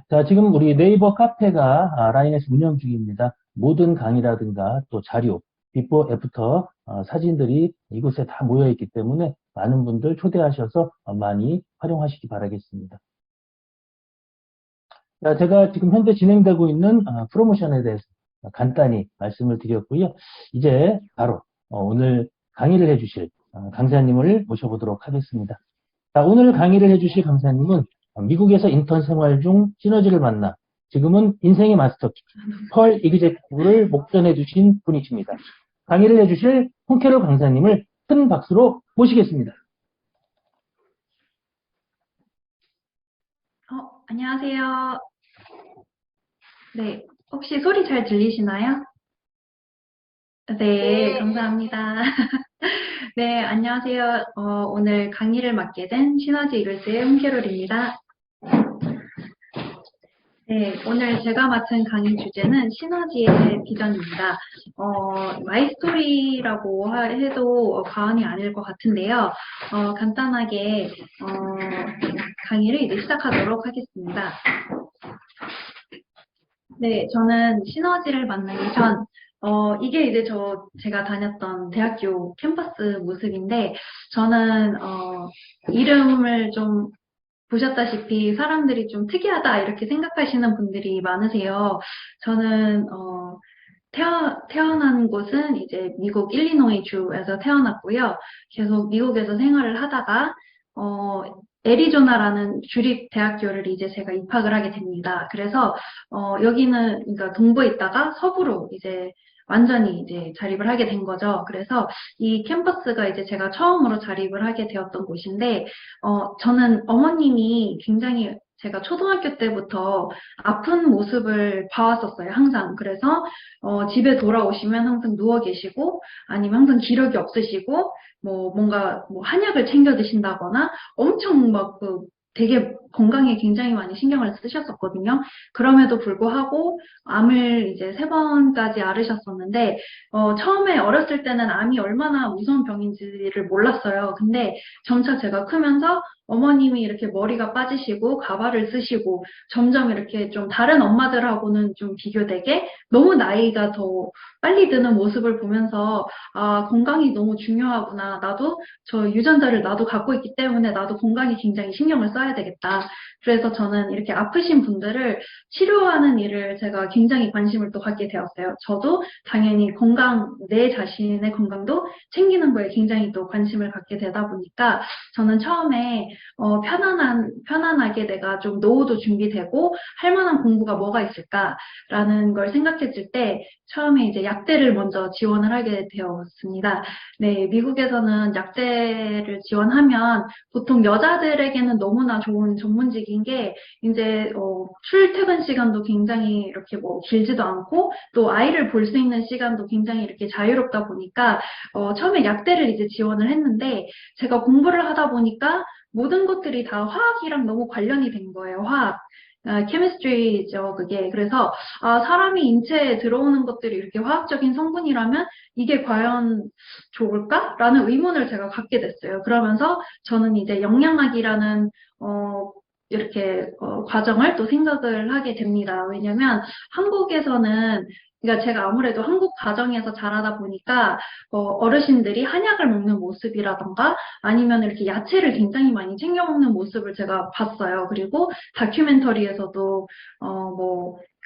자, 지금 우리 네이버 카페가 라인에서 운영 중입니다. 모든 강의라든가 또 자료, 비포, 애프터 사진들이 이곳에 다 모여 있기 때문에 많은 분들 초대하셔서 많이 활용하시기 바라겠습니다. 자, 제가 지금 현재 진행되고 있는 프로모션에 대해서 간단히 말씀을 드렸고요. 이제 바로 오늘 강의를 해주실 강사님을 모셔보도록 하겠습니다. 자, 오늘 강의를 해주실 강사님은 미국에서 인턴 생활 중 시너지를 만나 지금은 인생의 마스터 펄 이그제큐브를 목전해 주신 분이십니다. 강의를 해주실 홍캐롤 강사님을 큰 박수로 모시겠습니다. 안녕하세요. 네, 혹시 소리 잘 들리시나요? 네, 감사합니다. 네, 안녕하세요. 오늘 강의를 맡게 된 시너지 이글스의 홍캐롤입니다. 네, 오늘 제가 맡은 강의 주제는 시너지의 비전입니다. 마이스토리라고 해도 과언이 아닐 것 같은데요. 간단하게 강의를 이제 시작하도록 하겠습니다. 네, 저는 시너지를 만나기 전, 이게 이제 제가 다녔던 대학교 캠퍼스 모습인데, 저는, 이름을 좀 보셨다시피 사람들이 좀 특이하다 이렇게 생각하시는 분들이 많으세요. 저는, 태어난 곳은 이제 미국 일리노이 주에서 태어났고요. 계속 미국에서 생활을 하다가, 애리조나라는 주립 대학교를 이제 제가 입학을 하게 됩니다. 그래서, 여기는, 그러니까 동부에 있다가 서부로 이제 완전히 이제 자립을 하게 된 거죠. 그래서 이 캠퍼스가 이제 제가 처음으로 자립을 하게 되었던 곳인데, 저는 어머님이 굉장히 제가 초등학교 때부터 아픈 모습을 봐왔었어요, 항상. 그래서, 집에 돌아오시면 항상 누워 계시고, 아니면 항상 기력이 없으시고, 뭔가, 한약을 챙겨 드신다거나, 엄청 되게 건강에 굉장히 많이 신경을 쓰셨었거든요. 그럼에도 불구하고, 암을 이제 3번까지 앓으셨었는데, 처음에 어렸을 때는 암이 얼마나 무서운 병인지를 몰랐어요. 근데 점차 제가 크면서 어머님이 이렇게 머리가 빠지시고 가발을 쓰시고 점점 이렇게 좀 다른 엄마들하고는 좀 비교되게 너무 나이가 더 빨리 드는 모습을 보면서 아, 건강이 너무 중요하구나. 저 유전자를 나도 갖고 있기 때문에 나도 건강에 굉장히 신경을 써야 되겠다. 그래서 저는 이렇게 아프신 분들을 치료하는 일을 제가 굉장히 관심을 또 갖게 되었어요. 저도 당연히 내 자신의 건강도 챙기는 거에 굉장히 또 관심을 갖게 되다 보니까 저는 처음에 편안하게 내가 좀 노후도 준비되고 할 만한 공부가 뭐가 있을까라는 걸 생각했을 때 처음에 이제 약대를 먼저 지원을 하게 되었습니다. 네, 미국에서는 약대를 지원하면 보통 여자들에게는 너무나 좋은 전문직인 게 이제 출퇴근 시간도 굉장히 이렇게 길지도 않고 또 아이를 볼 수 있는 시간도 굉장히 이렇게 자유롭다 보니까 처음에 약대를 이제 지원을 했는데 제가 공부를 하다 보니까 모든 것들이 다 화학이랑 너무 관련이 된 거예요. 화학. 케미스트리죠, 그게. 그래서, 사람이 인체에 들어오는 것들이 이렇게 화학적인 성분이라면 이게 과연 좋을까? 라는 의문을 제가 갖게 됐어요. 그러면서 저는 이제 영양학이라는, 이렇게, 과정을 또 생각을 하게 됩니다. 왜냐면 한국에서는 그러니까 제가 아무래도 한국 가정에서 자라다 보니까 어르신들이 한약을 먹는 모습이라던가 아니면 이렇게 야채를 굉장히 많이 챙겨 먹는 모습을 제가 봤어요. 그리고 다큐멘터리에서도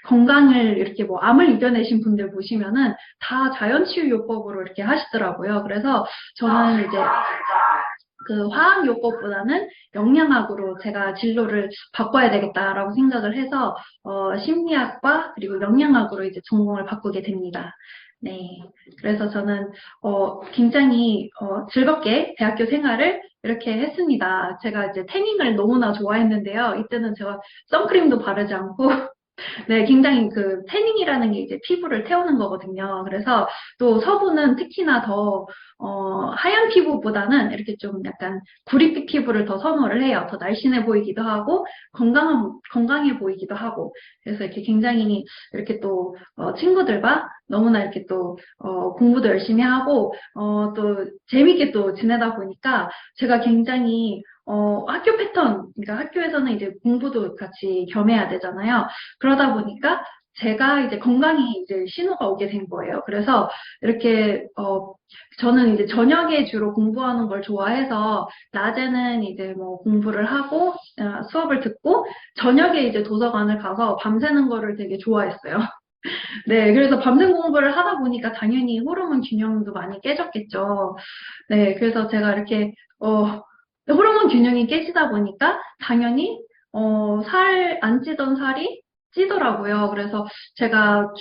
건강을 이렇게 암을 이겨내신 분들 보시면은 다 자연치유요법으로 이렇게 하시더라고요. 그래서 저는 이제 그 화학요법보다는 영양학으로 제가 진로를 바꿔야 되겠다라고 생각을 해서 심리학과 그리고 영양학으로 이제 전공을 바꾸게 됩니다. 네, 그래서 저는 굉장히 즐겁게 대학교 생활을 이렇게 했습니다. 제가 이제 태닝을 너무나 좋아했는데요. 이때는 제가 선크림도 바르지 않고 네, 굉장히 그 태닝이라는 게 이제 피부를 태우는 거거든요. 그래서 또 서부는 특히나 더 하얀 피부보다는 이렇게 좀 약간 구릿빛 피부를 더 선호를 해요. 더 날씬해 보이기도 하고 건강해 보이기도 하고. 그래서 이렇게 굉장히 이렇게 또 친구들과 너무나 이렇게 또 공부도 열심히 하고 또 재밌게 또 지내다 보니까 제가 굉장히 학교 패턴, 그러니까 학교에서는 이제 공부도 같이 겸해야 되잖아요. 그러다 보니까 제가 이제 건강이 이제 신호가 오게 된 거예요. 그래서 이렇게, 저는 이제 저녁에 주로 공부하는 걸 좋아해서 낮에는 이제 뭐 공부를 하고, 수업을 듣고, 저녁에 이제 도서관을 가서 밤새는 거를 되게 좋아했어요. 네, 그래서 밤샘 공부를 하다 보니까 당연히 호르몬 균형도 많이 깨졌겠죠. 네, 그래서 제가 이렇게, 호르몬 균형이 깨지다 보니까 당연히, 살, 안 찌던 살이 찌더라고요. 그래서 제가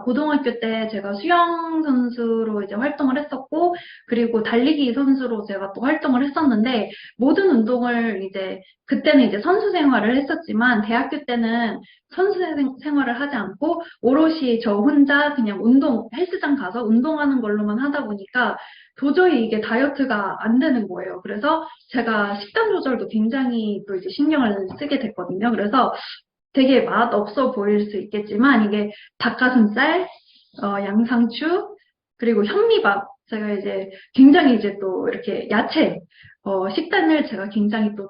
고등학교 때 제가 수영 선수로 이제 활동을 했었고, 그리고 달리기 선수로 제가 또 활동을 했었는데, 모든 운동을 이제, 그때는 이제 선수 생활을 했었지만, 대학교 때는 선수 생활을 하지 않고, 오롯이 저 혼자 그냥 헬스장 가서 운동하는 걸로만 하다 보니까, 도저히 이게 다이어트가 안 되는 거예요. 그래서 제가 식단 조절도 굉장히 또 이제 신경을 쓰게 됐거든요. 그래서 되게 맛없어 보일 수 있겠지만 이게 닭가슴살, 양상추, 그리고 현미밥. 제가 이제 굉장히 이제 또 이렇게 야채, 식단을 제가 굉장히 또,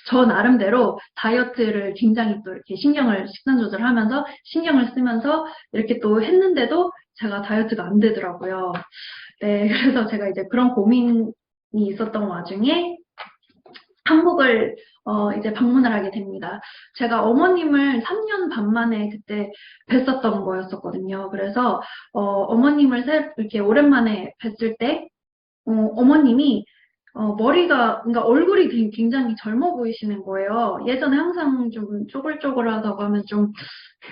저 나름대로 다이어트를 굉장히 또 이렇게 식단 조절하면서 신경을 쓰면서 이렇게 또 했는데도 제가 다이어트가 안 되더라고요. 네, 그래서 제가 이제 그런 고민이 있었던 와중에 한국을 이제 방문을 하게 됩니다. 제가 어머님을 3년 반 만에 그때 뵀었던 거였었거든요. 그래서 어머님을 이렇게 오랜만에 뵀을 때 어머님이 그러니까 얼굴이 굉장히 젊어 보이시는 거예요. 예전에 항상 좀 쪼글쪼글하다고 하면 좀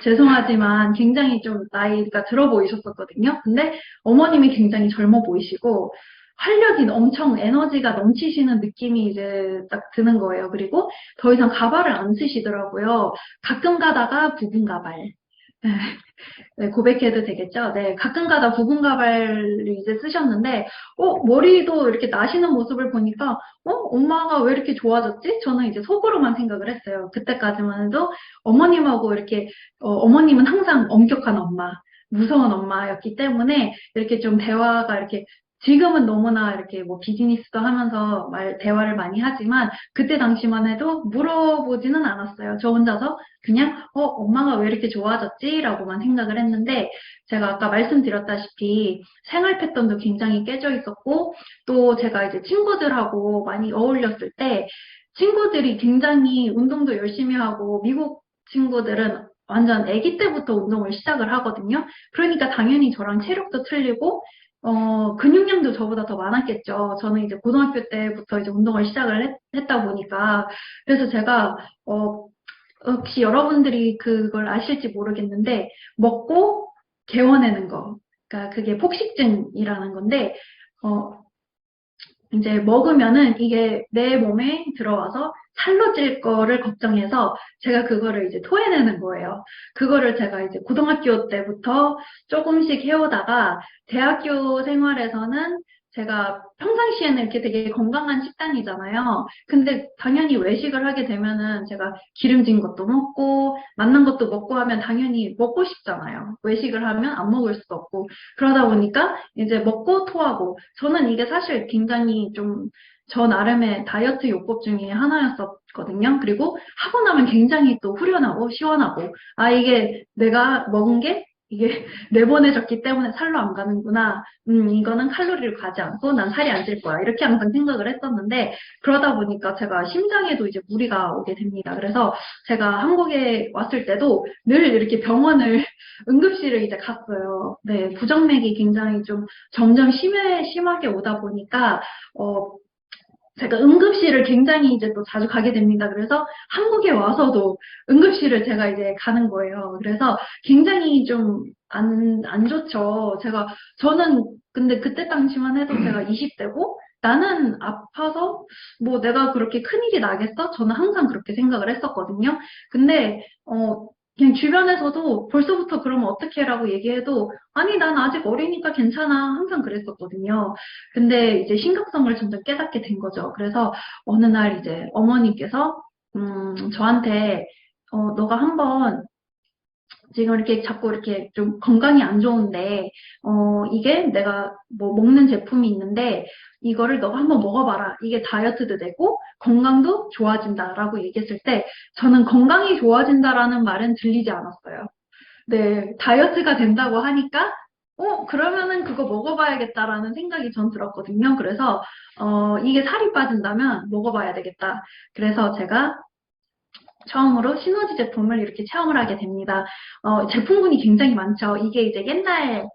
죄송하지만 굉장히 좀 나이가 들어 보이셨었거든요. 근데 어머님이 굉장히 젊어 보이시고 활력이 엄청 에너지가 넘치시는 느낌이 이제 딱 드는 거예요. 그리고 더 이상 가발을 안 쓰시더라고요. 가끔 가다가 부분 가발. 네, 고백해도 되겠죠? 네, 가끔 가다 부분 가발을 이제 쓰셨는데, 머리도 이렇게 나시는 모습을 보니까, 엄마가 왜 이렇게 좋아졌지? 저는 이제 속으로만 생각을 했어요. 그때까지만 해도 어머님하고 이렇게, 어머님은 항상 엄격한 엄마, 무서운 엄마였기 때문에 이렇게 좀 대화가 이렇게 지금은 너무나 이렇게 뭐 비즈니스도 하면서 대화를 많이 하지만 그때 당시만 해도 물어보지는 않았어요. 저 혼자서 그냥 엄마가 왜 이렇게 좋아졌지? 라고만 생각을 했는데 제가 아까 말씀드렸다시피 생활 패턴도 굉장히 깨져 있었고 또 제가 이제 친구들하고 많이 어울렸을 때 친구들이 굉장히 운동도 열심히 하고 미국 친구들은 완전 아기 때부터 운동을 시작을 하거든요. 그러니까 당연히 저랑 체력도 틀리고 근육량도 저보다 더 많았겠죠. 저는 이제 고등학교 때부터 이제 운동을 시작을 했다 보니까. 그래서 제가, 혹시 여러분들이 그걸 아실지 모르겠는데, 먹고 개워내는 거. 그러니까 그게 폭식증이라는 건데, 어, 이제 먹으면은 이게 내 몸에 들어와서 살로 찔 거를 걱정해서 제가 그거를 이제 토해내는 거예요. 그거를 제가 이제 고등학교 때부터 조금씩 해오다가 대학교 생활에서는 제가 평상시에는 이렇게 되게 건강한 식단이잖아요. 근데 당연히 외식을 하게 되면은 제가 기름진 것도 먹고 맛난 것도 먹고 하면 당연히 먹고 싶잖아요. 외식을 하면 안 먹을 수도 없고 그러다 보니까 이제 먹고 토하고 저는 이게 사실 굉장히 좀 저 나름의 다이어트 요법 중에 하나였었거든요. 그리고 하고 나면 굉장히 또 후련하고 시원하고 이게 내가 먹은 게 이게 내보내졌기 때문에 살로 안 가는구나. 이거는 칼로리를 가지 않고 난 살이 안 찔 거야. 이렇게 항상 생각을 했었는데 그러다 보니까 제가 심장에도 이제 무리가 오게 됩니다. 그래서 제가 한국에 왔을 때도 늘 이렇게 응급실을 이제 갔어요. 네, 부정맥이 굉장히 좀 점점 심하게 오다 보니까 제가 응급실을 굉장히 이제 또 자주 가게 됩니다. 그래서 한국에 와서도 응급실을 제가 이제 가는 거예요. 그래서 굉장히 좀 안 좋죠. 저는 근데 그때 당시만 해도 제가 20대고 나는 아파서 뭐 내가 그렇게 큰일이 나겠어? 저는 항상 그렇게 생각을 했었거든요. 근데, 그냥 주변에서도 벌써부터 그러면 어떻게 라고 얘기해도 아니, 난 아직 어리니까 괜찮아. 항상 그랬었거든요. 근데 이제 심각성을 점점 깨닫게 된 거죠. 그래서 어느 날 이제 어머니께서, 저한테, 너가 한번 지금 이렇게 자꾸 이렇게 좀 건강이 안 좋은데, 이게 내가 뭐 먹는 제품이 있는데, 이거를 너가 한번 먹어봐라. 이게 다이어트도 되고, 건강도 좋아진다라고 얘기했을 때 저는 건강이 좋아진다라는 말은 들리지 않았어요. 네, 다이어트가 된다고 하니까 그러면은 그거 먹어봐야겠다라는 생각이 전 들었거든요. 그래서 이게 살이 빠진다면 먹어봐야 되겠다. 그래서 제가 처음으로 시너지 제품을 이렇게 체험을 하게 됩니다. 제품군이 굉장히 많죠. 이게 이제 옛날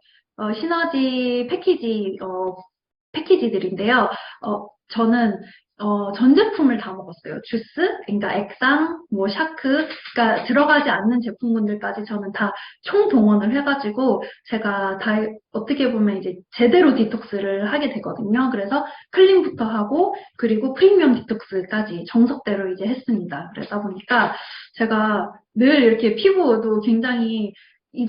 시너지 패키지들인데요. 저는 전 제품을 다 먹었어요. 주스, 그러니까 액상, 뭐 샤크, 그러니까 들어가지 않는 제품군들까지 저는 다 총동원을 해가지고 제가 다 어떻게 보면 이제 제대로 디톡스를 하게 되거든요. 그래서 클린부터 하고 그리고 프리미엄 디톡스까지 정석대로 이제 했습니다. 그러다 보니까 제가 늘 이렇게 피부도 굉장히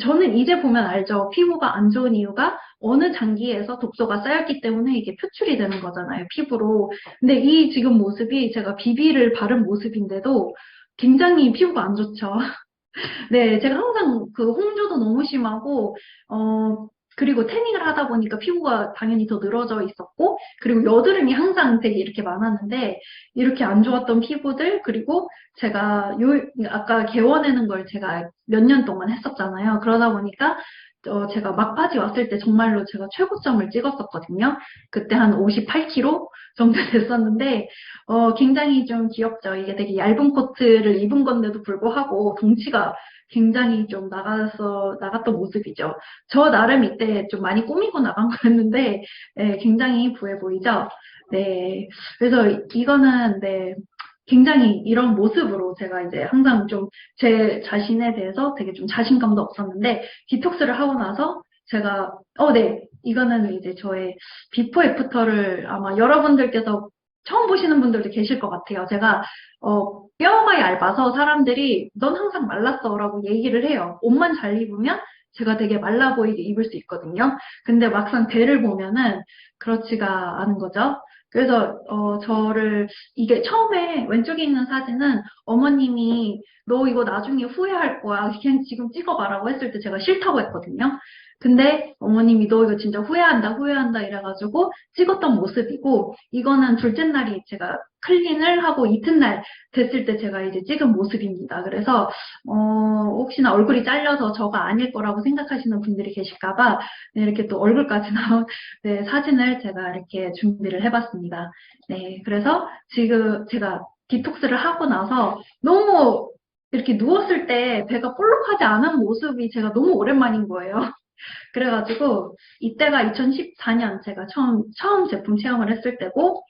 저는 이제 보면 알죠. 피부가 안 좋은 이유가 어느 장기에서 독소가 쌓였기 때문에 이게 표출이 되는 거잖아요. 피부로. 근데 이 지금 모습이 제가 비비를 바른 모습인데도 굉장히 피부가 안 좋죠. 네, 제가 항상 그 홍조도 너무 심하고, 그리고 태닝을 하다 보니까 피부가 당연히 더 늘어져 있었고, 그리고 여드름이 항상 되게 이렇게 많았는데, 이렇게 안 좋았던 피부들, 그리고 제가 아까 개원하는 걸 제가 몇 년 동안 했었잖아요. 그러다 보니까, 제가 막바지 왔을 때 정말로 제가 최고점을 찍었었거든요. 그때 한 58kg 정도 됐었는데, 굉장히 좀 귀엽죠. 이게 되게 얇은 코트를 입은 건데도 불구하고 덩치가 굉장히 좀 나갔던 모습이죠. 저 나름 이때 좀 많이 꾸미고 나간 거였는데, 네, 굉장히 부해 보이죠? 네. 그래서 이거는, 네. 굉장히 이런 모습으로 제가 이제 항상 좀 제 자신에 대해서 되게 좀 자신감도 없었는데, 디톡스를 하고 나서 제가, 네. 이거는 이제 저의 비포 애프터를 아마 여러분들께서 처음 보시는 분들도 계실 것 같아요. 제가, 뼈가 얇아서 사람들이 넌 항상 말랐어 라고 얘기를 해요. 옷만 잘 입으면 제가 되게 말라 보이게 입을 수 있거든요. 근데 막상 배를 보면은 그렇지가 않은 거죠. 그래서 저를 이게 처음에 왼쪽에 있는 사진은 어머님이 너 이거 나중에 후회할 거야. 그냥 지금 찍어봐라고 했을 때 제가 싫다고 했거든요. 근데 어머님이 너 이거 진짜 후회한다, 후회한다 이래가지고 찍었던 모습이고 이거는 둘째 날이 제가 클린을 하고 이튿날 됐을 때 제가 이제 찍은 모습입니다. 그래서 혹시나 얼굴이 잘려서 저가 아닐 거라고 생각하시는 분들이 계실까봐 네, 이렇게 또 얼굴까지 나온 네, 사진을 제가 이렇게 준비를 해봤습니다. 네, 그래서 지금 제가 디톡스를 하고 나서 너무 이렇게 누웠을 때 배가 볼록하지 않은 모습이 제가 너무 오랜만인 거예요. 그래가지고 이때가 2014년 제가 처음 제품 체험을 했을 때고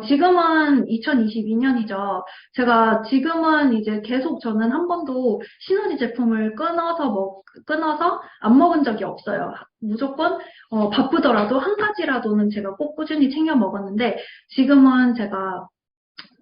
지금은 2022년이죠. 제가 지금은 이제 계속 저는 한 번도 시너지 제품을 끊어서 안 먹은 적이 없어요. 무조건 바쁘더라도 한 가지라도는 제가 꼭 꾸준히 챙겨 먹었는데 지금은 제가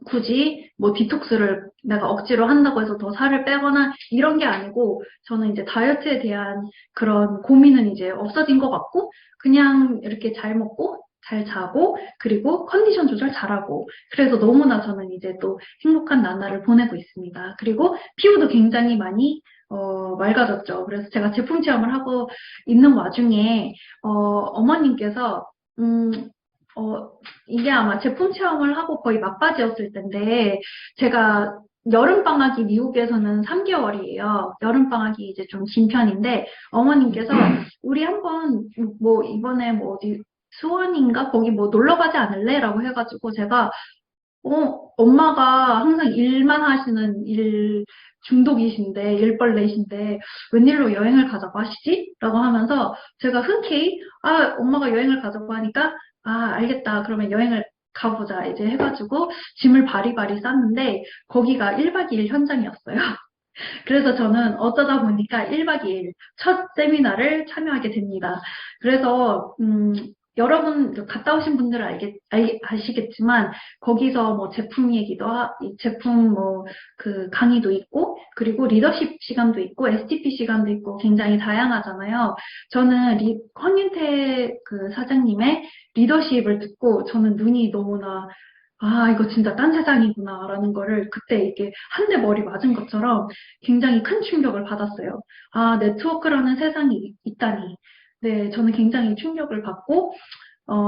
굳이 뭐 디톡스를 내가 억지로 한다고 해서 더 살을 빼거나 이런 게 아니고 저는 이제 다이어트에 대한 그런 고민은 이제 없어진 것 같고 그냥 이렇게 잘 먹고 잘 자고 그리고 컨디션 조절 잘하고 그래서 너무나 저는 이제 또 행복한 나날을 보내고 있습니다. 그리고 피부도 굉장히 많이 맑아졌죠. 그래서 제가 제품 체험을 하고 있는 와중에 어머님께서 이게 아마 제품 체험을 하고 거의 막바지였을 텐데, 제가 여름방학이 미국에서는 3개월이에요. 여름방학이 이제 좀 긴 편인데, 어머님께서 우리 한번 뭐 이번에 뭐 어디 수원인가? 거기 뭐 놀러 가지 않을래? 라고 해가지고 제가, 엄마가 항상 일만 하시는 일 중독이신데, 일벌레이신데, 웬일로 여행을 가자고 하시지? 라고 하면서 제가 흔쾌히, 엄마가 여행을 가자고 하니까, 알겠다. 그러면 여행을 가보자. 이제 해가지고 짐을 바리바리 쌌는데 거기가 1박 2일 현장이었어요. 그래서 저는 어쩌다 보니까 1박 2일 첫 세미나를 참여하게 됩니다. 그래서 여러분 갔다 오신 분들은 아시겠지만 거기서 뭐 제품 얘기도 제품 뭐 그 강의도 있고 그리고 리더십 시간도 있고 STP 시간도 있고 굉장히 다양하잖아요. 저는 황윤태 그 사장님의 리더십을 듣고 저는 눈이 너무나 이거 진짜 딴 세상이구나 라는 거를 그때 이게 한 대 머리 맞은 것처럼 굉장히 큰 충격을 받았어요. 네트워크라는 세상이 있다니. 네, 저는 굉장히 충격을 받고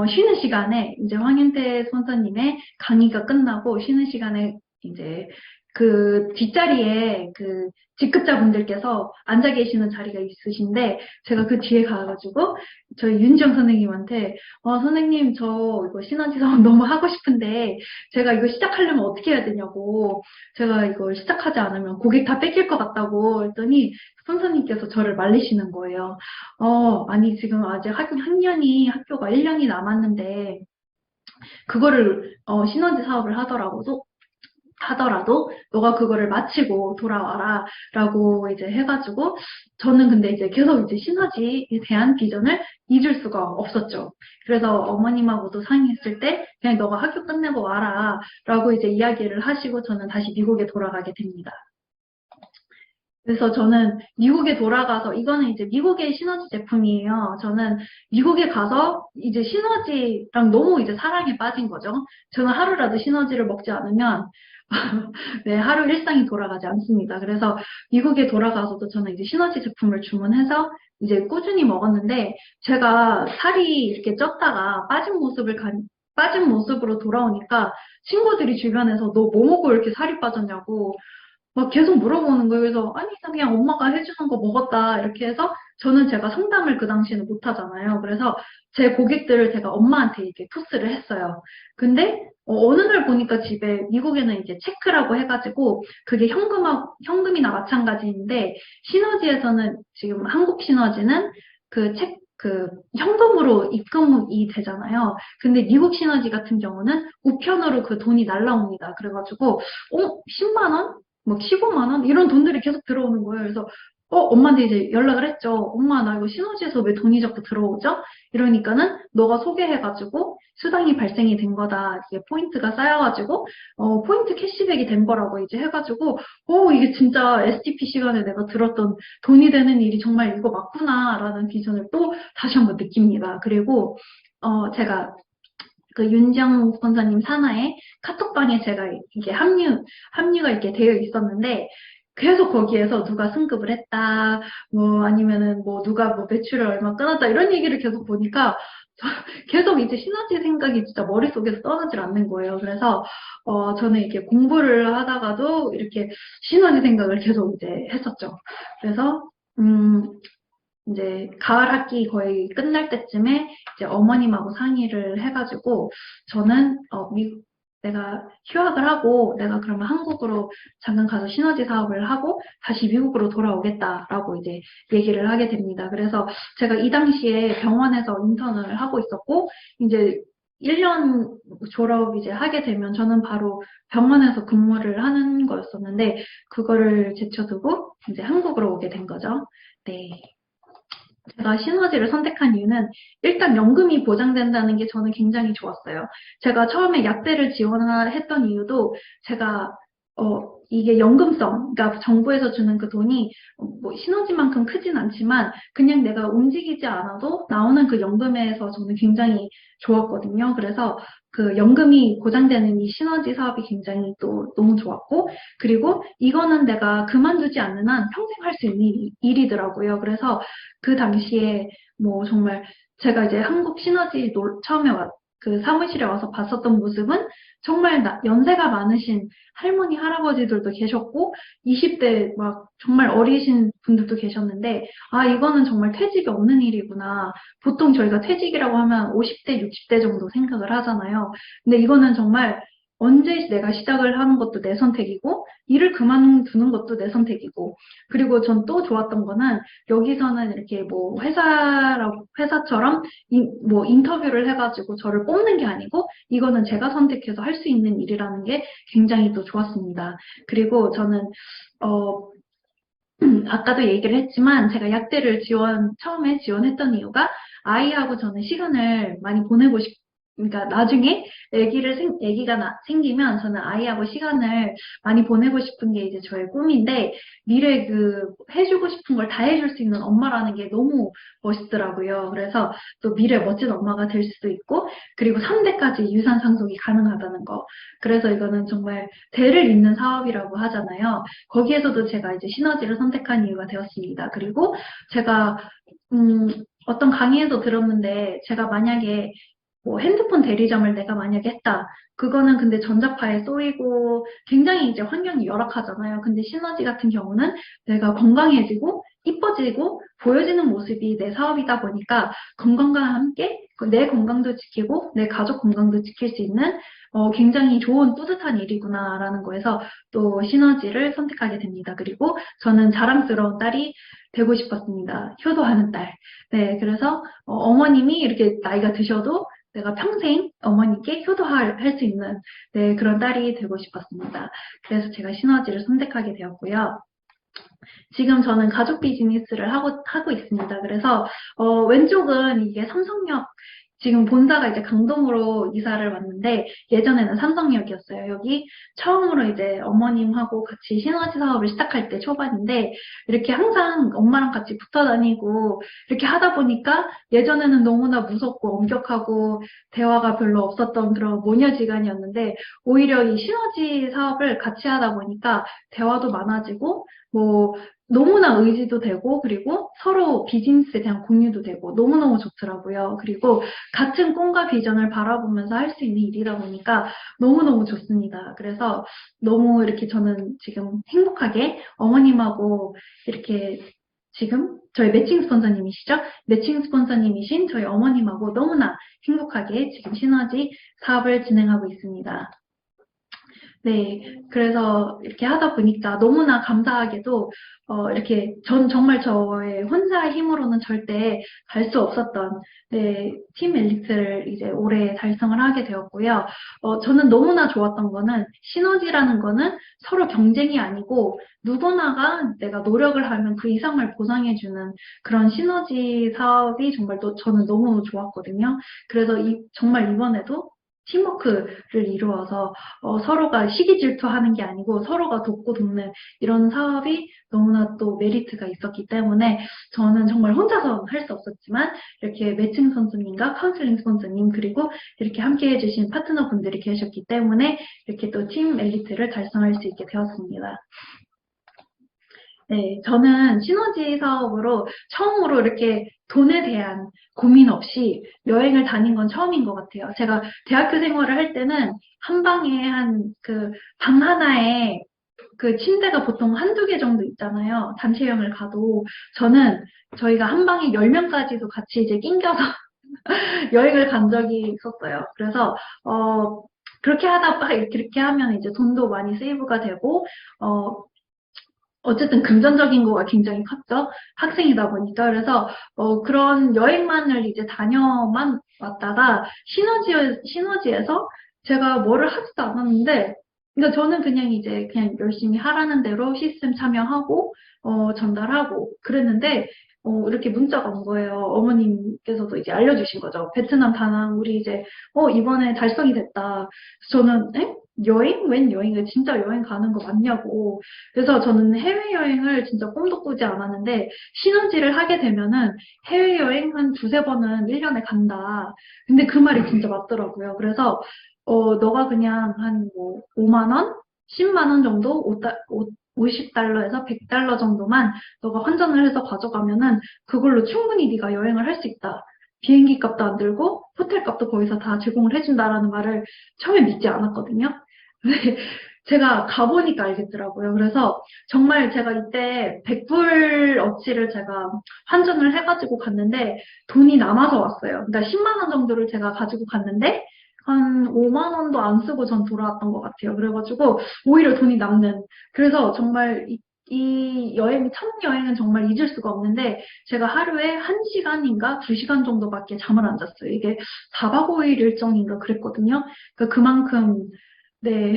쉬는 시간에 이제 황윤태 선생님의 강의가 끝나고 쉬는 시간에 이제 그 뒷자리에 그 직급자분들께서 앉아 계시는 자리가 있으신데 제가 그 뒤에 가가지고 저희 윤지영 선생님한테 선생님 저 이거 시너지 사업 너무 하고 싶은데 제가 이거 시작하려면 어떻게 해야 되냐고 제가 이걸 시작하지 않으면 고객 다 뺏길 것 같다고 했더니 선생님께서 저를 말리시는 거예요. 아니 지금 아직 학년이 학교가 1년이 남았는데 그거를 시너지 사업을 하더라도 너가 그거를 마치고 돌아와라 라고 이제 해가지고 저는 근데 이제 계속 이제 시너지에 대한 비전을 잊을 수가 없었죠. 그래서 어머님하고도 상의했을 때 그냥 너가 학교 끝내고 와라 라고 이제 이야기를 하시고 저는 다시 미국에 돌아가게 됩니다. 그래서 저는 미국에 돌아가서 이거는 이제 미국의 시너지 제품이에요. 저는 미국에 가서 이제 시너지랑 너무 이제 사랑에 빠진 거죠. 저는 하루라도 시너지를 먹지 않으면 네, 하루 일상이 돌아가지 않습니다. 그래서 미국에 돌아가서도 저는 이제 시너지 제품을 주문해서 이제 꾸준히 먹었는데 제가 살이 이렇게 쪘다가 빠진 모습으로 돌아오니까 친구들이 주변에서 너 뭐 먹고 이렇게 살이 빠졌냐고 막 계속 물어보는 거예요. 그래서 아니 나 그냥 엄마가 해주는 거 먹었다 이렇게 해서 저는 제가 상담을 그 당시에는 못 하잖아요. 그래서 제 고객들을 제가 엄마한테 이렇게 토스를 했어요. 근데 어느 날 보니까 집에 미국에는 이제 체크라고 해가지고 그게 현금이나 마찬가지인데 시너지에서는 지금 한국 시너지는 그 현금으로 입금이 되잖아요. 근데 미국 시너지 같은 경우는 우편으로 그 돈이 날라옵니다. 그래가지고 10만 원? 막 15만 원? 이런 돈들이 계속 들어오는 거예요. 그래서 엄마한테 이제 연락을 했죠. 엄마 나 이거 시너지에서 왜 돈이 자꾸 들어오죠? 이러니까는 너가 소개해가지고 수당이 발생이 된 거다. 이게 포인트가 쌓여가지고 포인트 캐시백이 된 거라고 이제 해가지고 이게 진짜 STP 시간에 내가 들었던 돈이 되는 일이 정말 이거 맞구나라는 비전을 또 다시 한번 느낍니다. 그리고 제가 그 윤정 권사님 산하에 카톡방에 제가 이게 합류가 이렇게 되어 있었는데, 계속 거기에서 누가 승급을 했다, 뭐 아니면은 뭐 누가 뭐 매출을 얼마 끊었다, 이런 얘기를 계속 보니까, 계속 이제 시너지 생각이 진짜 머릿속에서 떠나질 않는 거예요. 그래서, 저는 이렇게 공부를 하다가도 이렇게 시너지 생각을 계속 이제 했었죠. 그래서, 이제 가을 학기 거의 끝날 때쯤에 이제 어머님하고 상의를 해가지고 저는 내가 휴학을 하고 내가 그러면 한국으로 잠깐 가서 시너지 사업을 하고 다시 미국으로 돌아오겠다라고 이제 얘기를 하게 됩니다. 그래서 제가 이 당시에 병원에서 인턴을 하고 있었고 이제 1년 졸업 이제 하게 되면 저는 바로 병원에서 근무를 하는 거였었는데 그거를 제쳐두고 이제 한국으로 오게 된 거죠. 네. 제가 시너지를 선택한 이유는 일단 연금이 보장된다는 게 저는 굉장히 좋았어요. 제가 처음에 약대를 지원했던 이유도 제가 이게 연금성, 그러니까 정부에서 주는 그 돈이 뭐 시너지만큼 크진 않지만 그냥 내가 움직이지 않아도 나오는 그 연금에서 저는 굉장히 좋았거든요. 그래서 그 연금이 보장되는 이 시너지 사업이 굉장히 또 너무 좋았고 그리고 이거는 내가 그만두지 않는 한 평생 할 수 있는 일이더라고요. 그래서 그 당시에 뭐 정말 제가 이제 한국 시너지 처음에 그 사무실에 와서 봤었던 모습은 정말 연세가 많으신 할머니, 할아버지들도 계셨고 20대 막 정말 어리신 분들도 계셨는데 이거는 정말 퇴직이 없는 일이구나. 보통 저희가 퇴직이라고 하면 50대, 60대 정도 생각을 하잖아요. 근데 이거는 정말 언제 내가 시작을 하는 것도 내 선택이고 일을 그만두는 것도 내 선택이고 그리고 전 또 좋았던 거는 여기서는 이렇게 뭐 회사처럼 뭐 인터뷰를 해가지고 저를 뽑는 게 아니고 이거는 제가 선택해서 할 수 있는 일이라는 게 굉장히 또 좋았습니다. 그리고 저는 아까도 얘기를 했지만 제가 약대를 처음에 지원했던 이유가 아이하고 저는 시간을 많이 보내고 그러니까 나중에 아기가 생기면 저는 아이하고 시간을 많이 보내고 싶은 게 이제 저의 꿈인데 미래에 해주고 싶은 걸 다 해줄 수 있는 엄마라는 게 너무 멋있더라고요. 그래서 또 미래 멋진 엄마가 될 수도 있고 그리고 3대까지 유산 상속이 가능하다는 거. 그래서 이거는 정말 대를 잇는 사업이라고 하잖아요. 거기에서도 제가 이제 시너지를 선택한 이유가 되었습니다. 그리고 제가 어떤 강의에서 들었는데 제가 만약에 뭐 핸드폰 대리점을 내가 만약에 했다. 그거는 근데 전자파에 쏘이고 굉장히 이제 환경이 열악하잖아요. 근데 시너지 같은 경우는 내가 건강해지고 이뻐지고 보여지는 모습이 내 사업이다 보니까 건강과 함께 내 건강도 지키고 내 가족 건강도 지킬 수 있는 굉장히 좋은 뿌듯한 일이구나라는 거에서 또 시너지를 선택하게 됩니다. 그리고 저는 자랑스러운 딸이 되고 싶었습니다. 효도하는 딸. 네, 그래서 어머님이 이렇게 나이가 드셔도 내가 평생 어머니께 할 수 있는 네, 그런 딸이 되고 싶었습니다. 그래서 제가 시너지를 선택하게 되었고요. 지금 저는 가족 비즈니스를 하고 있습니다. 그래서, 왼쪽은 이게 삼성역, 지금 본사가 이제 강동으로 이사를 왔는데, 예전에는 삼성역이었어요. 여기 처음으로 이제 어머님하고 같이 시너지 사업을 시작할 때 초반인데, 이렇게 항상 엄마랑 같이 붙어 다니고, 이렇게 하다 보니까 예전에는 너무나 무섭고 엄격하고, 대화가 별로 없었던 그런 모녀지간이었는데, 오히려 이 시너지 사업을 같이 하다 보니까 대화도 많아지고, 뭐, 너무나 의지도 되고, 그리고 서로 비즈니스에 대한 공유도 되고, 너무너무 좋더라고요. 그리고 같은 꿈과 비전을 바라보면서 할 수 있는 일이다 보니까 너무너무 좋습니다. 그래서 너무 이렇게 저는 지금 행복하게 어머님하고 이렇게 지금 저희 매칭 스폰서님이시죠? 매칭 스폰서님이신 저희 어머님하고 너무나 행복하게 지금 시너지 사업을 진행하고 있습니다. 네, 그래서 이렇게 하다 보니까 너무나 감사하게도 이렇게 전 정말 저의 혼자의 힘으로는 절대 갈 수 없었던 네, 팀 엘리트를 이제 올해 달성을 하게 되었고요. 저는 너무나 좋았던 거는 시너지라는 거는 서로 경쟁이 아니고 누구나가 내가 노력을 하면 그 이상을 보상해주는 그런 시너지 사업이 정말 또 저는 너무 좋았거든요. 그래서 정말 이번에도 팀워크를 이루어서 서로가 시기 질투하는 게 아니고 서로가 돕고 돕는 이런 사업이 너무나 또 메리트가 있었기 때문에 저는 정말 혼자서 할 수 없었지만 이렇게 매칭 선수님과 카운슬링 스폰서님 그리고 이렇게 함께 해주신 파트너분들이 계셨기 때문에 이렇게 또 팀 엘리트를 달성할 수 있게 되었습니다. 네, 저는 시너지 사업으로 처음으로 이렇게 돈에 대한 고민 없이 여행을 다닌 건 처음인 것 같아요. 제가 대학교 생활을 할 때는 한 방에 방 하나에 그 침대가 보통 한두 개 정도 있잖아요. 단체 여행을 가도. 저희가 한 방에 10명까지도 같이 이제 낑겨서 여행을 간 적이 있었어요. 그래서, 그렇게 그렇게 하면 이제 돈도 많이 세이브가 되고, 어쨌든 금전적인 거가 굉장히 컸죠. 학생이다 보니까. 그래서, 그런 여행만을 이제 다녀만 왔다가, 시너지에서 제가 뭐를 하지도 않았는데, 그러니까 저는 그냥 열심히 하라는 대로 시스템 참여하고, 전달하고, 그랬는데, 이렇게 문자가 온 거예요. 어머님께서도 이제 알려주신 거죠. 베트남 다낭, 우리 이제, 이번에 달성이 됐다. 저는, 에? 여행? 웬 여행을 진짜 여행 가는 거 맞냐고. 그래서 저는 해외여행을 진짜 꿈도 꾸지 않았는데, 시너지를 하게 되면은 해외여행 한 두세 번은 1년에 간다. 근데 그 말이 진짜 맞더라고요. 그래서, 너가 그냥 한 뭐, 5만 원? 10만 원 정도? 50달러에서 100달러 정도만 너가 환전을 해서 가져가면은 그걸로 충분히 네가 여행을 할 수 있다. 비행기 값도 안 들고 호텔 값도 거기서 다 제공을 해준다라는 말을 처음에 믿지 않았거든요. 근데 제가 가보니까 알겠더라고요. 그래서 정말 제가 이때 100불 어치를 제가 환전을 해가지고 갔는데 돈이 남아서 왔어요. 그러니까 10만 원 정도를 제가 가지고 갔는데 한 5만 원도 안 쓰고 전 돌아왔던 것 같아요. 그래가지고 오히려 돈이 남는. 그래서 정말 이 여행, 첫 여행은 정말 잊을 수가 없는데 제가 하루에 1시간인가 2시간 정도밖에 잠을 안 잤어요. 이게 4박 5일 일정인가 그랬거든요. 그러니까 그만큼 네.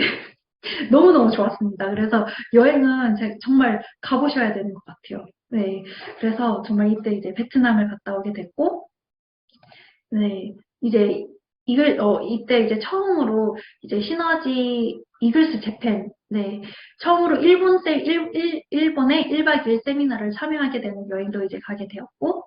너무너무 좋았습니다. 그래서 여행은 정말 가보셔야 되는 것 같아요. 네. 그래서 정말 이때 베트남을 갔다 오게 됐고, 네. 이때 처음으로 시너지 이글스 재팬, 네. 처음으로 일본의 1박 2일 세미나를 참여하게 되는 여행도 가게 되었고,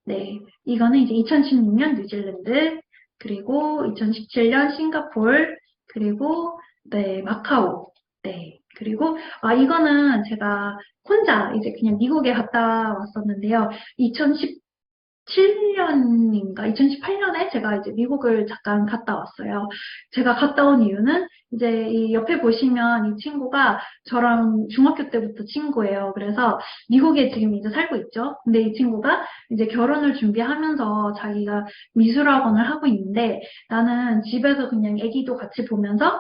네. 이거는 2016년 뉴질랜드, 그리고 2017년 싱가포르, 그리고 네, 마카오. 네. 그리고 이거는 제가 혼자 그냥 미국에 갔다 왔었는데요. 2017년인가 2018년에 제가 이제 미국을 잠깐 갔다 왔어요. 제가 갔다 온 이유는 이제 이 옆에 보시면 이 친구가 저랑 중학교 때부터 친구예요. 그래서 미국에 지금 이제 살고 있죠. 근데 이 친구가 이제 결혼을 준비하면서 자기가 미술학원을 하고 있는데 나는 집에서 그냥 애기도 같이 보면서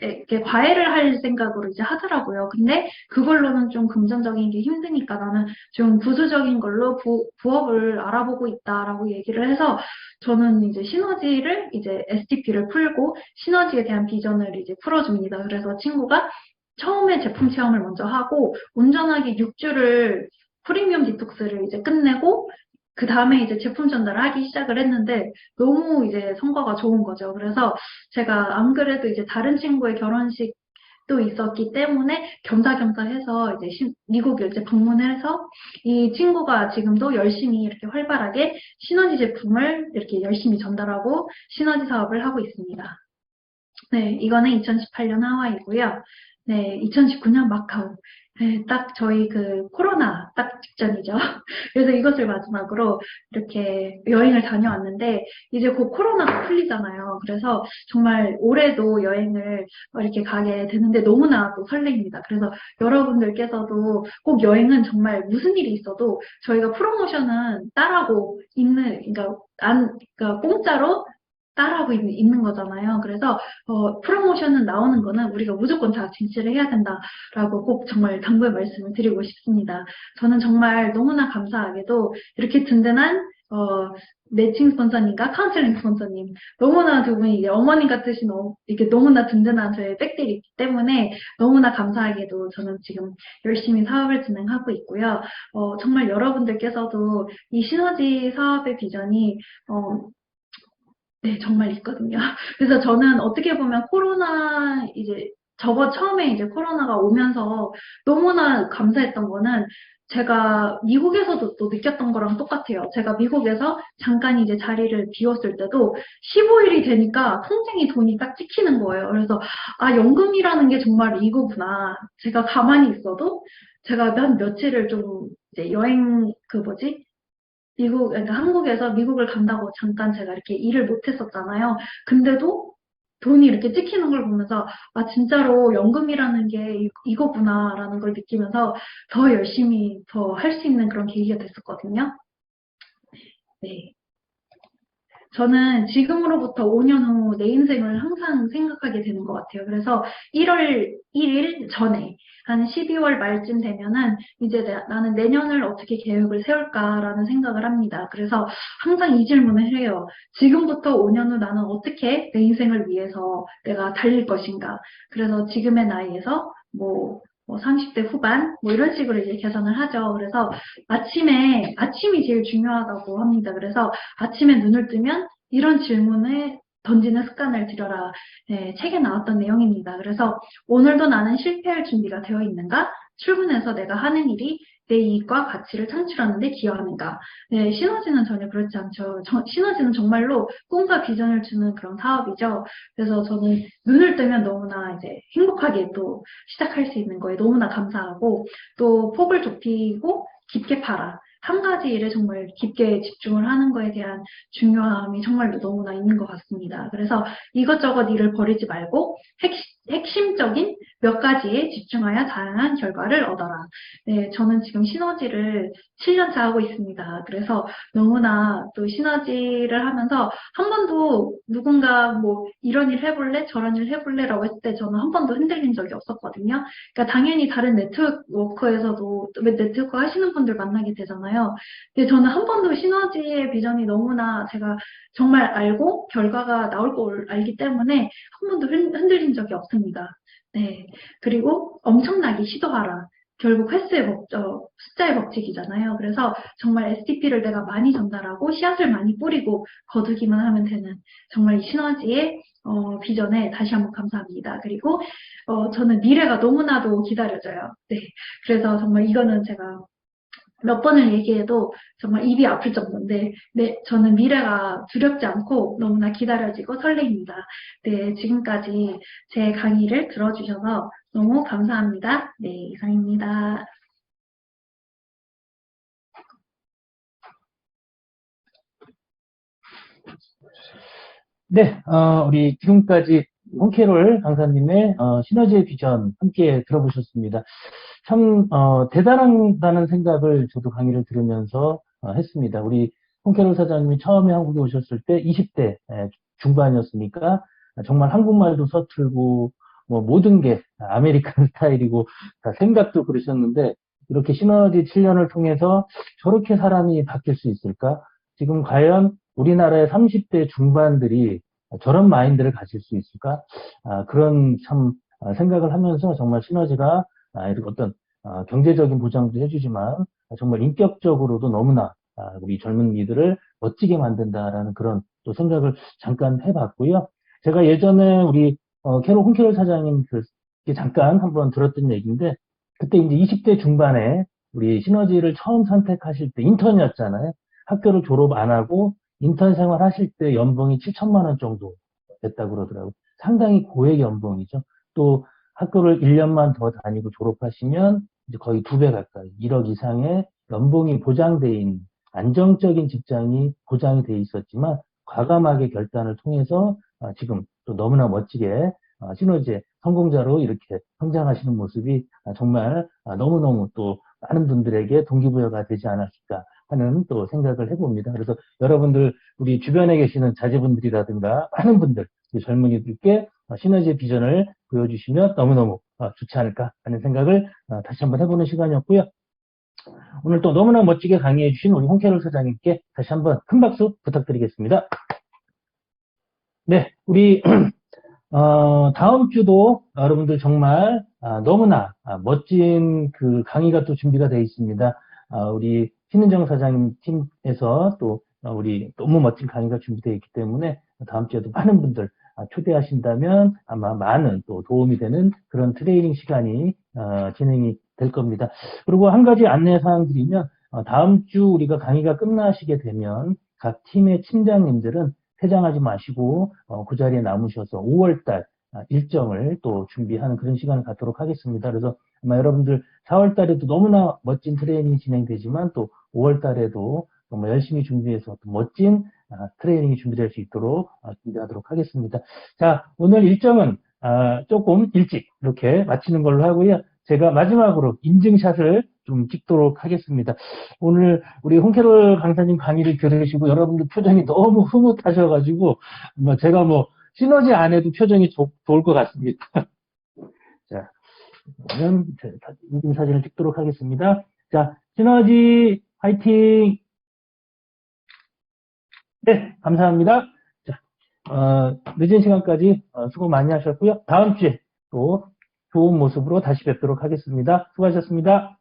이렇게 과외를 할 생각으로 이제 하더라고요. 근데 그걸로는 좀 금전적인 게 힘드니까 나는 좀 부수적인 걸로 부업을 알아보고 있다라고 얘기를 해서 저는 이제 시너지를 이제 STP를 풀고 시너지에 대한 비전을 이제 풀어줍니다. 그래서 친구가 처음에 제품 체험을 먼저 하고 온전하게 6주를 프리미엄 디톡스를 이제 끝내고 그 다음에 이제 제품 전달을 하기 시작을 했는데 너무 이제 성과가 좋은 거죠. 그래서 제가 안 그래도 이제 다른 친구의 결혼식도 있었기 때문에 겸사겸사 해서 이제 미국에 이제 방문해서 이 친구가 지금도 열심히 이렇게 활발하게 시너지 제품을 이렇게 열심히 전달하고 시너지 사업을 하고 있습니다. 네, 이거는 2018년 하와이고요. 네, 2019년 마카오. 네, 딱 저희 그 코로나 딱 직전이죠. 그래서 이것을 마지막으로 이렇게 여행을 다녀왔는데 이제 곧 코로나가 풀리잖아요. 그래서 정말 올해도 여행을 이렇게 가게 되는데 너무나 또 설레입니다. 그래서 여러분들께서도 꼭 여행은 정말 무슨 일이 있어도 저희가 프로모션은 따라고 있는, 그러니까 공짜로 따라하고 있는 거잖아요. 그래서 프로모션은 나오는 거는 우리가 무조건 다 진출을 해야 된다라고 꼭 정말 당부의 말씀을 드리고 싶습니다. 저는 정말 너무나 감사하게도 이렇게 든든한 매칭 스폰서님과 카운셀링 스폰서님 너무나 두 분이 이제 어머님 같으신 이렇게 너무나 든든한 저의 백들이 있기 때문에 너무나 감사하게도 저는 지금 열심히 사업을 진행하고 있고요. 정말 여러분들께서도 이 시너지 사업의 비전이 네, 정말 있거든요. 그래서 저는 어떻게 보면 코로나 이제 처음에 이제 코로나가 오면서 너무나 감사했던 거는 제가 미국에서도 또 느꼈던 거랑 똑같아요. 제가 미국에서 잠깐 이제 자리를 비웠을 때도 15일이 되니까 통장에 돈이 딱 찍히는 거예요. 그래서 아, 연금이라는 게 정말 이거구나. 제가 가만히 있어도 제가 한 며칠을 좀 이제 여행 그러니까 한국에서 미국을 간다고 잠깐 제가 이렇게 일을 못 했었잖아요. 근데도 돈이 이렇게 찍히는 걸 보면서, 아, 진짜로 연금이라는 게 이거구나라는 걸 느끼면서 더 열심히 더 할 수 있는 그런 계기가 됐었거든요. 네. 저는 지금으로부터 5년 후 내 인생을 항상 생각하게 되는 것 같아요. 그래서 1월 1일 전에 한 12월 말쯤 되면은 이제 나는 내년을 어떻게 계획을 세울까라는 생각을 합니다. 그래서 항상 이 질문을 해요. 지금부터 5년 후 나는 어떻게 내 인생을 위해서 내가 달릴 것인가. 그래서 지금의 나이에서 30대 후반 이런 식으로 이제 계산을 하죠. 그래서 아침이 제일 중요하다고 합니다. 그래서 아침에 눈을 뜨면 이런 질문을 던지는 습관을 들여라. 네, 책에 나왔던 내용입니다. 그래서 오늘도 나는 실패할 준비가 되어 있는가? 출근해서 내가 하는 일이 내 이익과 가치를 창출하는 데 기여하는가? 네, 시너지는 전혀 그렇지 않죠. 시너지는 정말로 꿈과 비전을 주는 그런 사업이죠. 그래서 저는 눈을 뜨면 너무나 이제 행복하게 또 시작할 수 있는 거에 너무나 감사하고 또 폭을 좁히고 깊게 팔아. 한 가지 일에 정말 깊게 집중을 하는 거에 대한 중요함이 정말로 너무나 있는 것 같습니다. 그래서 이것저것 일을 버리지 말고 핵심적인 몇 가지에 집중하여 다양한 결과를 얻어라. 네, 저는 지금 시너지를 7년차 하고 있습니다. 그래서 너무나 또 시너지를 하면서 한 번도 누군가 이런 일 해볼래? 저런 일 해볼래? 라고 했을 때 저는 한 번도 흔들린 적이 없었거든요. 그러니까 당연히 다른 네트워크에서도 네트워크 하시는 분들 만나게 되잖아요. 근데 저는 한 번도 시너지의 비전이 너무나 제가 정말 알고 결과가 나올 걸 알기 때문에 한 번도 흔들린 적이 없습니다. 네. 그리고 엄청나게 시도하라. 결국 숫자의 법칙이잖아요. 그래서 정말 STP를 내가 많이 전달하고 씨앗을 많이 뿌리고 거두기만 하면 되는 정말 이 시너지의 비전에 다시 한번 감사합니다. 그리고 저는 미래가 너무나도 기다려져요. 네. 그래서 정말 이거는 제가 몇 번을 얘기해도 정말 입이 아플 정도인데, 네, 저는 미래가 두렵지 않고 너무나 기다려지고 설레입니다. 네, 지금까지 제 강의를 들어주셔서 너무 감사합니다. 네, 이상입니다. 네, 우리 지금까지 홍캐롤 강사님의 시너지의 비전 함께 들어보셨습니다. 참 대단하다는 생각을 저도 강의를 들으면서 했습니다. 우리 홍캐롤 사장님이 처음에 한국에 오셨을 때 20대 중반이었으니까 정말 한국말도 서툴고 뭐 모든 게 아메리칸 스타일이고 다 생각도 그러셨는데 이렇게 시너지 7년을 통해서 저렇게 사람이 바뀔 수 있을까? 지금 과연 우리나라의 30대 중반들이 저런 마인드를 가질 수 있을까? 그런 참 생각을 하면서 정말 시너지가 이렇게 어떤 경제적인 보장도 해주지만 정말 인격적으로도 너무나 우리 젊은이들을 멋지게 만든다라는 그런 또 생각을 잠깐 해봤고요. 제가 예전에 우리 홍캐롤 사장님 잠깐 한번 들었던 얘기인데 그때 이제 20대 중반에 우리 시너지를 처음 선택하실 때 인턴이었잖아요. 학교를 졸업 안 하고 인턴 생활 하실 때 연봉이 7천만 원 정도 됐다고 그러더라고요. 상당히 고액 연봉이죠. 또 학교를 1년만 더 다니고 졸업하시면 이제 거의 2배 가까이 1억 이상의 연봉이 보장돼 있는 안정적인 직장이 보장이 돼 있었지만 과감하게 결단을 통해서 지금 또 너무나 멋지게 시너지의 성공자로 이렇게 성장하시는 모습이 정말 너무너무 또 많은 분들에게 동기부여가 되지 않았을까 하는 또 생각을 해봅니다. 그래서 여러분들 우리 주변에 계시는 자제분들이라든가 많은 분들 젊은이들께 시너지의 비전을 보여주시면 너무너무 좋지 않을까 하는 생각을 다시 한번 해보는 시간이었고요. 오늘 또 너무나 멋지게 강의해 주신 우리 홍캐롤 사장님께 다시 한번 큰 박수 부탁드리겠습니다. 네, 우리 다음 주도 여러분들 정말 너무나 멋진 그 강의가 또 준비가 되어 있습니다. 우리 신은정 사장님 팀에서 또 우리 너무 멋진 강의가 준비되어 있기 때문에 다음 주에도 많은 분들 초대하신다면 아마 많은 또 도움이 되는 그런 트레이닝 시간이 진행이 될 겁니다. 그리고 한 가지 안내 사항 드리면 다음 주 우리가 강의가 끝나시게 되면 각 팀의 팀장님들은 퇴장하지 마시고 그 자리에 남으셔서 5월달 일정을 또 준비하는 그런 시간을 갖도록 하겠습니다. 그래서 아마 여러분들 4월달에도 너무나 멋진 트레이닝이 진행되지만 또 5월달에도 정말 열심히 준비해서 또 멋진 트레이닝이 준비될 수 있도록 준비하도록 하겠습니다. 자, 오늘 일정은 조금 일찍 이렇게 마치는 걸로 하고요. 제가 마지막으로 인증샷을 좀 찍도록 하겠습니다. 오늘 우리 홍캐롤 강사님 강의를 들으시고 여러분들 표정이 너무 흐뭇하셔가지고 제가 뭐 시너지 안 해도 표정이 좋을 것 같습니다. 자, 그러면 인증사진을 찍도록 하겠습니다. 자, 시너지 화이팅! 네, 감사합니다. 자, 늦은 시간까지 수고 많이 하셨고요. 다음 주에 또 좋은 모습으로 다시 뵙도록 하겠습니다. 수고하셨습니다.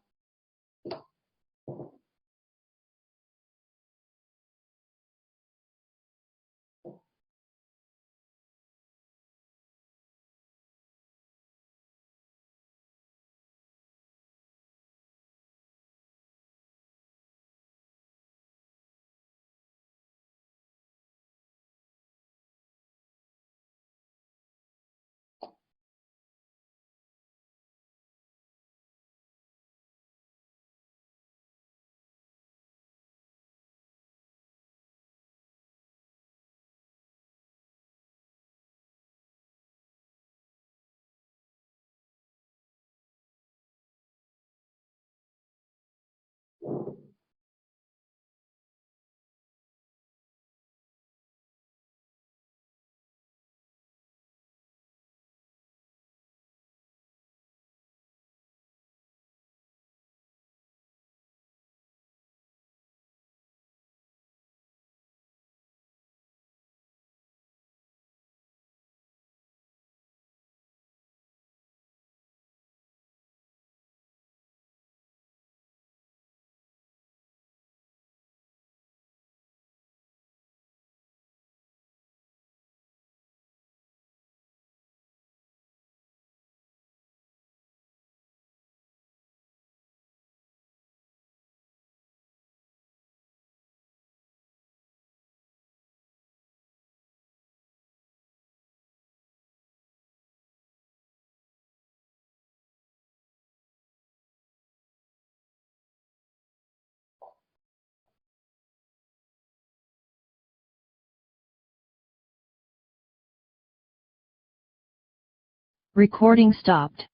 Recording stopped.